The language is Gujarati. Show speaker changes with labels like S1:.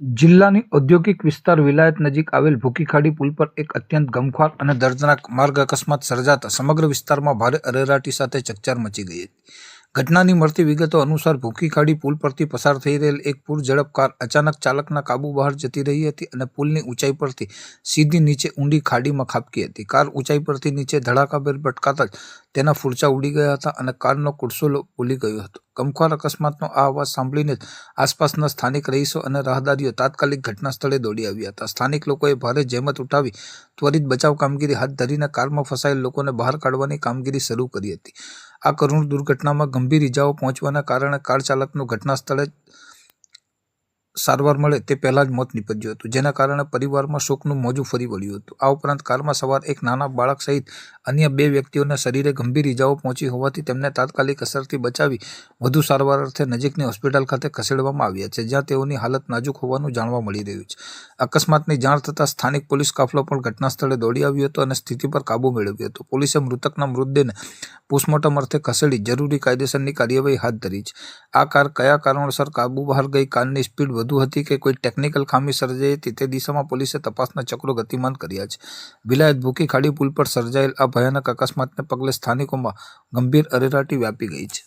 S1: જિલ્લાની ઔદ્યોગિક વિસ્તાર વિલાયત નજીક આવેલ ભૂકી ખાડી પુલ પર એક અત્યંત ગમખ્વાર અને દર્દનાક માર્ગ અકસ્માત સર્જાતા સમગ્ર વિસ્તારમાં ભારે અરેરાટી સાથે ચકચાર મચી ગઈ હતી. ઘટનાની મળતી વિગતો અનુસાર ભૂકી ખાડી પુલ પરથી પસાર થઈ રહેલ એક પૂરઝડપ કાર અચાનક ચાલકના કાબુ બહાર જતી રહી હતી અને પુલની ઊંચાઈ પરથી સીધી નીચે ઊંડી ખાડીમાં ખાબકી હતી. કાર ઊંચાઈ પરથી નીચે ધડાકાભેર ભટકાતા જ તેના ફૂરચા ઉડી ગયા હતા અને કારનો કુડસો ભૂલી ગયો હતો. ગમખ્વાર અકસ્માતનો આ અવાજ સાંભળીને આસપાસના સ્થાનિક રહીશો અને રાહદારીઓ તાત્કાલિક ઘટના સ્થળે દોડી આવ્યા હતા. સ્થાનિક લોકોએ ભારે જહેમત ઉઠાવી ત્વરિત બચાવ કામગીરી હાથ ધરીને કારમાં ફસાયેલ લોકોને બહાર કાઢવાની કામગીરી શરૂ કરી હતી. આ કરુણ દુર્ઘટનામાં ગંભીર ઇજાઓ પહોંચવાના કારણે કાર ચાલકનું ઘટના સ્થળે સારવાર મળે તે પહેલાં જ મોત નીપજ્યું હતું, જેના કારણે પરિવારમાં શોકનું મોજું ફરી વળ્યું હતું. આ ઉપરાંત કારમાં સવાર એક નાના બાળક સહિત અન્ય 2 વ્યક્તિઓના શરીરે ગંભીર ઇજાઓ પહોંચી હોવાથી તેમને તાત્કાલિક અસરથી બચાવી વધુ સારવાર અર્થે નજીકની હોસ્પિટલ ખાતે ખસેડવામાં આવ્યા છે, જ્યાં તેઓની હાલત નાજુક હોવાનું જાણવા મળી રહ્યું છે. અકસ્માતની જાણ થતાં સ્થાનિક પોલીસ કાફલો પણ ઘટના સ્થળે દોડી આવ્યો હતો અને સ્થિતિ પર કાબૂ મેળવ્યો હતો. પોલીસે મૃતકના મૃતદેહને પોસ્ટમોર્ટમ અર્થે ખસેડી જરૂરી કાયદેસરની કાર્યવાહી હાથ ધરી છે. આ કાર કયા કારણોસર કાબુ બહાર ગઈ, કારની સ્પીડ વધુ હતી કે કોઈ ટેકનિકલ ખામી સર્જાઈ હતી તે દિશામાં પોલીસે તપાસના ચક્રો ગતિમાન કર્યા છે. વિલાયત ભૂકી ખાડી પુલ પર સર્જાયેલ આ ભયાનક અકસ્માતને પગલે સ્થાનિકોમાં ગંભીર અરેરાટી વ્યાપી ગઈ છે.